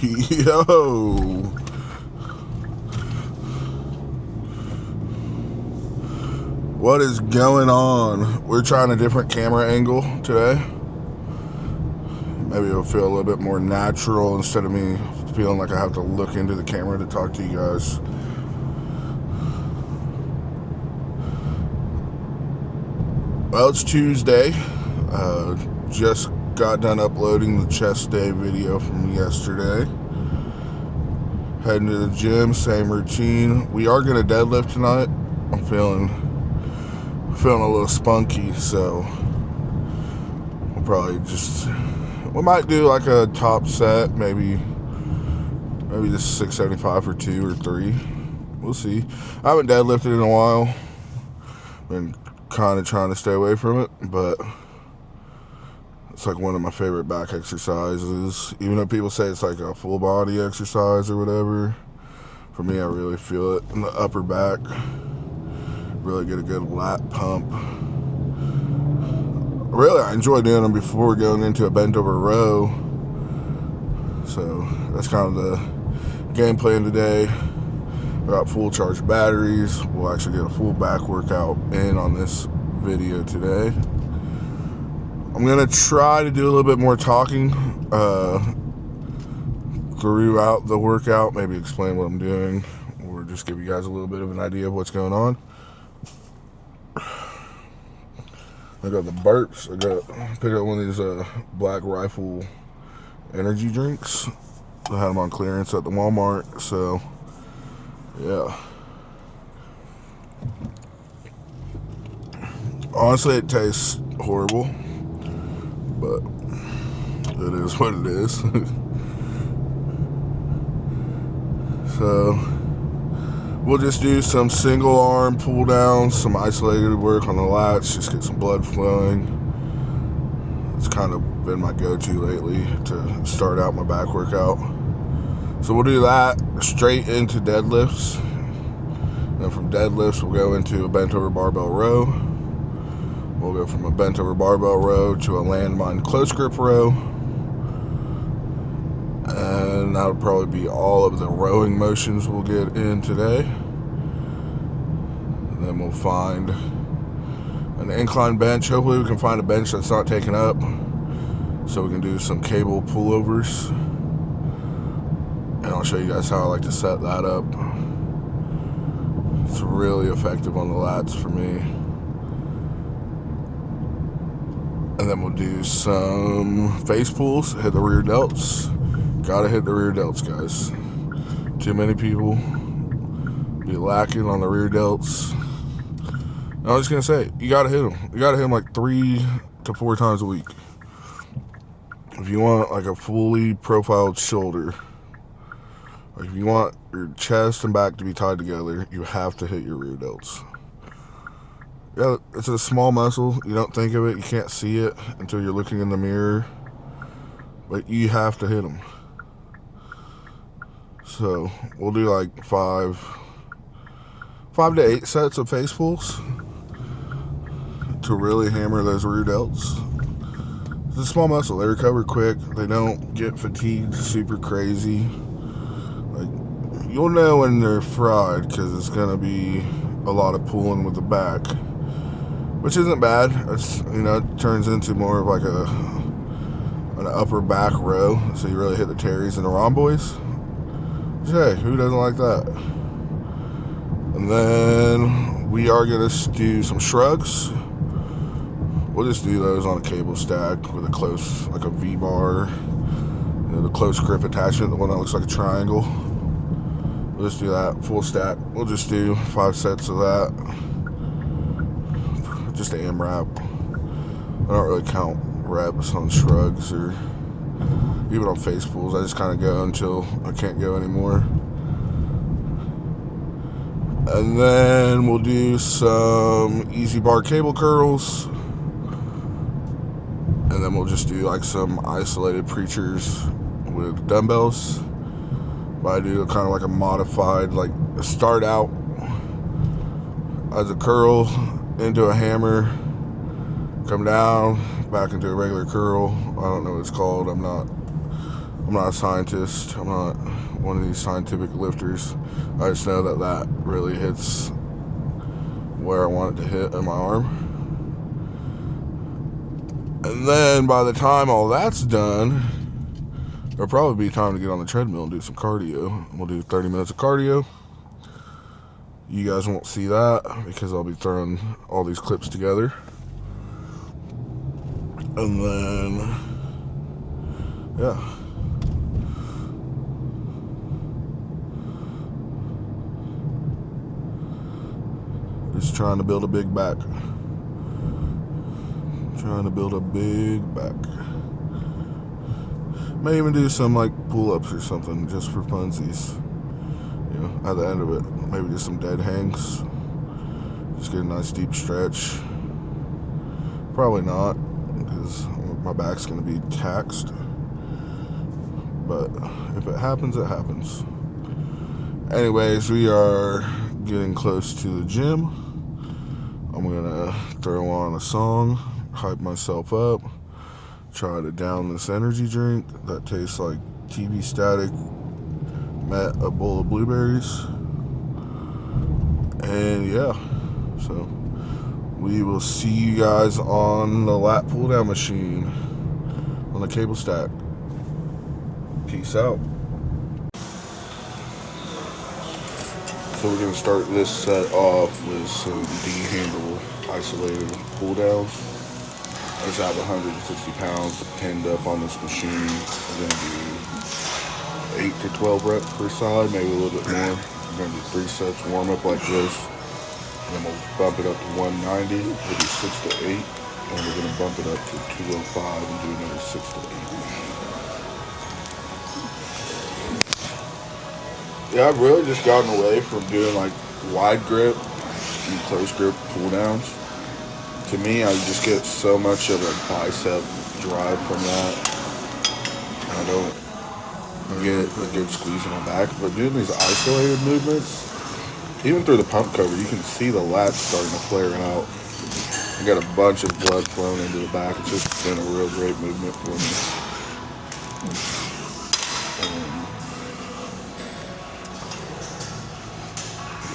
Yo! What is going on? We're trying a different camera angle today. Maybe it'll feel a little bit more natural instead of me feeling like I have to look into the camera to talk to you guys. Well, it's Tuesday. Just got done uploading the chest day video from yesterday. Heading to the gym, same routine. We are going to deadlift tonight. I'm feeling a little spunky, so we might do like a top set, maybe just 675 for 2 or 3. We'll see. I haven't deadlifted in a while. Been kind of trying to stay away from it, but it's like one of my favorite back exercises. Even though people say it's like a full body exercise or whatever, for me, I really feel it in the upper back. Really get a good lat pump. Really, I enjoy doing them before going into a bent over row. So that's kind of the game plan today. I got full charge batteries. We'll actually get a full back workout in on this video today. I'm going to try to do a little bit more talking throughout the workout. Maybe explain what I'm doing, or just give you guys a little bit of an idea of what's going on. I got the burps. I picked up one of these Black Rifle energy drinks. I had them on clearance at the Walmart, so yeah. Honestly, it tastes horrible, but it is what it is. So we'll just do some single arm pull downs, some isolated work on the lats, just get some blood flowing. It's kind of been my go-to lately to start out my back workout. So we'll do that straight into deadlifts. And from deadlifts, we'll go into a bent over barbell row. We'll go from a bent over barbell row to a landmine close grip row. And that'll probably be all of the rowing motions we'll get in today. And then we'll find an incline bench. Hopefully we can find a bench that's not taken up, so we can do some cable pullovers. And I'll show you guys how I like to set that up. It's really effective on the lats for me. And then we'll do some face pulls, hit the rear delts. Gotta hit the rear delts, guys. Too many people be lacking on the rear delts. I was just gonna say, you gotta hit them. You gotta hit them like 3 to 4 times a week. If you want like a fully profiled shoulder, like if you want your chest and back to be tied together, you have to hit your rear delts. Yeah, it's a small muscle. You don't think of it. You can't see it until you're looking in the mirror. But you have to hit them. So we'll do like 5 to 8 sets of face pulls to really hammer those rear delts. It's a small muscle. They recover quick. They don't get fatigued super crazy. Like, you'll know when they're fried because it's gonna be a lot of pulling with the back, which isn't bad. It's, it turns into more of like an upper back row, so you really hit the terries and the rhomboids. Hey, who doesn't like that? And then we are gonna do some shrugs. We'll just do those on a cable stack with a close, like a V-bar, the close grip attachment, the one that looks like a triangle. We'll just do that, full stack. We'll just do 5 sets of that. Just a AMRAP. I don't really count reps on shrugs or even on face pulls. I just kind of go until I can't go anymore. And then we'll do some easy bar cable curls. And then we'll just do like some isolated preachers with dumbbells. But I do kind of like a modified, like start out as a curl into a hammer, come down, back into a regular curl. I don't know what it's called. I'm not I'm not a scientist. I'm not one of these scientific lifters. I just know that really hits where I want it to hit in my arm. And then by the time all that's done, it'll probably be time to get on the treadmill and do some cardio. We'll do 30 minutes of cardio. You guys won't see that because I'll be throwing all these clips together. And then, yeah. Just trying to build a big back. Trying to build a big back. May even do some like pull-ups or something just for funsies. You know, at the end of it, maybe just some dead hangs. Just get a nice deep stretch. Probably not, because my back's gonna be taxed. But if it happens, it happens. Anyways, we are getting close to the gym. I'm gonna throw on a song, hype myself up, try to down this energy drink that tastes like TV static met a bowl of blueberries. And yeah, so we will see you guys on the lat pull down machine on the cable stack. Peace out. So we're going to start this set off with some D-handle isolated pull downs. I just have 160 pounds pinned up on this machine. I'm going to do 8 to 12 reps per side, maybe a little bit more. I'm going to do 3 sets warm up like this. Then we'll bump it up to 190, we'll do 6 to 8. And we're going to bump it up to 205 and do another 6 to 8. Yeah, I've really just gotten away from doing like wide grip and close grip pull downs. To me, I just get so much of a bicep drive from that. I don't get a good squeeze in my back. But doing these isolated movements, even through the pump cover, you can see the lats starting to flare out. I got a bunch of blood flowing into the back. It's just been a real great movement for me.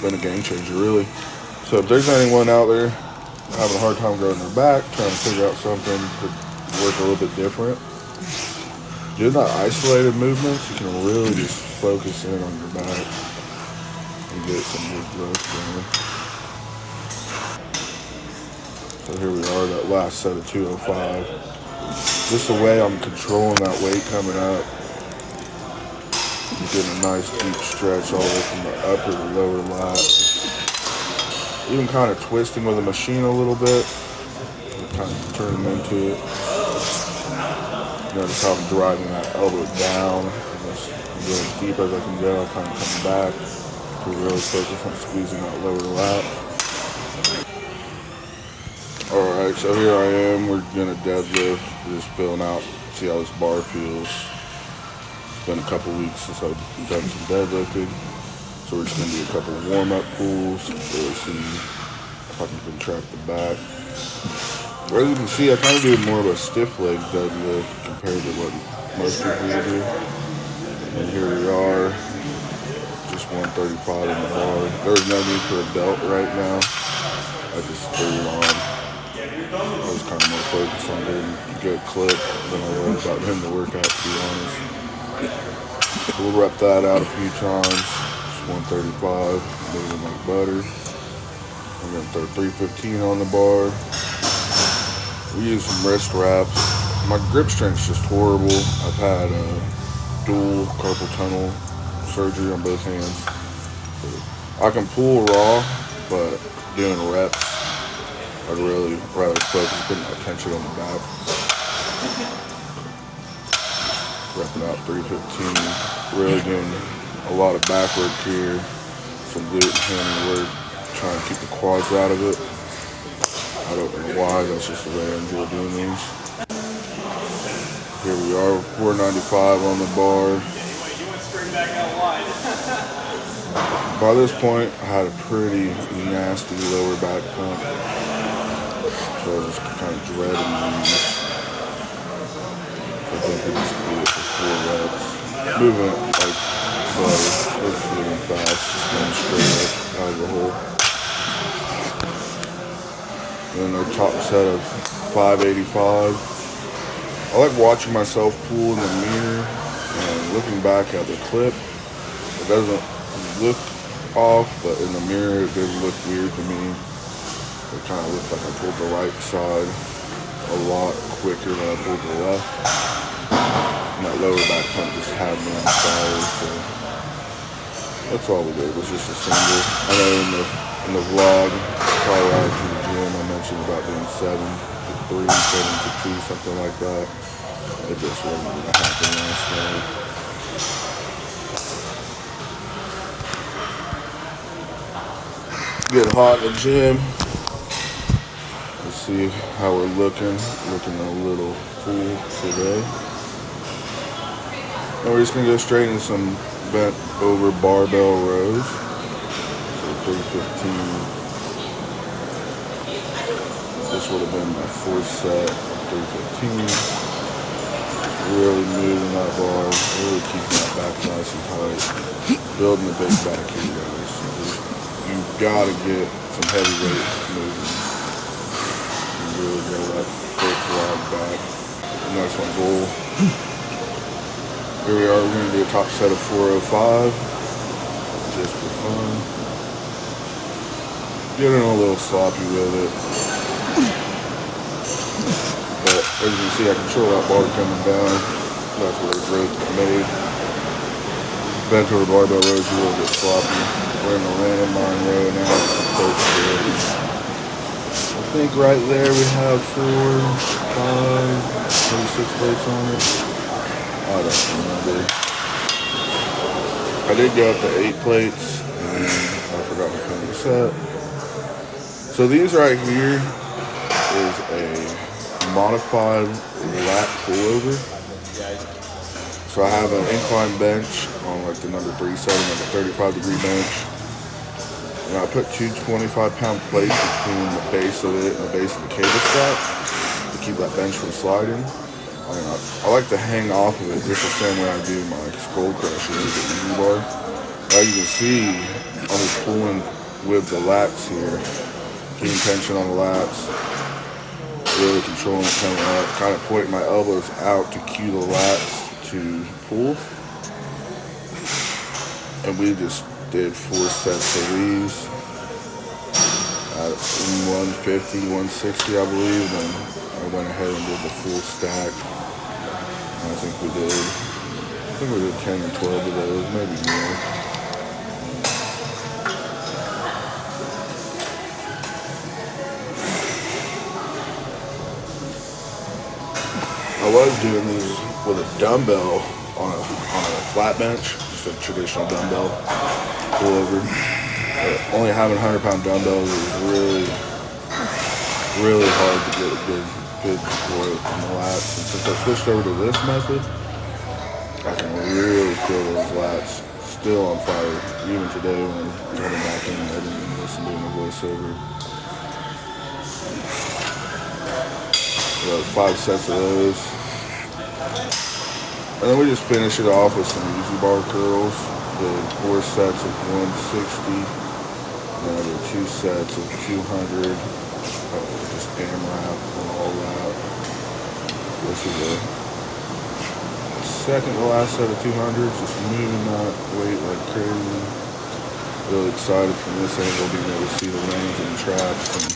Been a game changer, really. So if there's anyone out there having a hard time growing their back, trying to figure out something to work a little bit different, doing that isolated movements, you can really just focus in on your back and get some good growth going. So here we are, that last set of 205. Just the way I'm controlling that weight coming up. You're getting a nice deep stretch all the way from the upper to lower lat. Even kind of twisting with the machine a little bit. Kind of turning into it. Notice how I'm driving that elbow down. I'm going as deep as I can go. I'm kind of coming back to really focus on squeezing that lower lat. Alright, so here I am. We're going to deadlift. Just filling out, see how this bar feels. It's been a couple weeks since I've done some deadlifting, so we're just going to do a couple warm-up pulls, really see if I can contract the back. As you can see, I kind of do more of a stiff leg deadlift compared to what most people will do. And here we are, just 135 on the bar. There's no need for a belt right now. I just threw it on. I was kind of more focused on getting a good clip than I was about hitting the workout, to be honest. We'll rep that out a few times. Just 135, moving like butter. I'm going to throw 315 on the bar. We use some wrist wraps. My grip strength's just horrible. I've had dual carpal tunnel surgery on both hands. I can pull raw, but doing reps, I'd really rather focus putting my tension on the back. Repping out 315, really doing a lot of back work here, some glute and hammy work, trying to keep the quads out of it. I don't know why, that's just the way I enjoy doing these. Here we are, 495 on the bar. By this point, I had a pretty nasty lower back pump, so I was just kind of dreading these. I think we just do it for 4 reps. moving it like butter. It's moving fast, just going straight up out of the hole. And their top set of 585. I like watching myself pool in the mirror and looking back at the clip. It doesn't look off, but in the mirror it did look weird to me. It kind of looked like I pulled the right side a lot quicker than I pulled the left. And that lower back pump just had me on fire, so that's all we did, was just a single. I know in the vlog, car ride to the gym, I mentioned about doing 7 to 3, 7 to 2, something like that. It just wasn't going to happen last night. Getting hot in the gym. Let's see how we're looking. Looking a little full today. And we're just going to go straight into some bent over barbell rows. So 315. This would have been my fourth set of 315. Really moving that bar, really keeping that back nice and tight. Building the big back here, guys. You've got to get some heavy weight moving. You really get that thick wide back. And that's my goal. Here we are, we're going to do a top set of 405. Just for fun. Getting a little sloppy with it. But as you can see, I control that bar coming down. That's where the growth is made. Bent over barbell rows, you will get sloppy. We're in the landmine row now. Close to it. I think right there we have 4, 5, maybe 6 plates on it. I don't remember. I did go up to 8 plates, and I forgot to finish the set. So these right here is a modified lat pullover. So I have an incline bench on like the number 3 setting, like a 35-degree bench. And I put 2 25-pound plates between the base of it and the base of the cable strap to keep that bench from sliding. I like to hang off of it just the same way I do my skull crusher with the easy bar. As you can see, I'm just pulling with the lats here, keeping tension on the lats. Really controlling it coming up, kind of pointing my elbows out to cue the lats to pull. And we just did 4 sets of these at 150, 160, I believe. And I went ahead and did the full stack. And I think we did 10 or 12 of those, maybe more. I was doing these with a dumbbell on a flat bench, just a traditional dumbbell pullover. Only having 100-pound dumbbells is really hard to get a good growth in the lats. And since I switched over to this method, I can really feel those lats still on fire, even today when I'm coming back in and editing and listening to my voiceover. So 5 sets of those. And then we just finish it off with some easy bar curls. Did 4 sets of 160. Then I did 2 sets of 200. Just AMRAP on all that. This is the second to last set of 200s. Just moving that weight like crazy. Really excited from this angle, being able to see the lanes and the traps and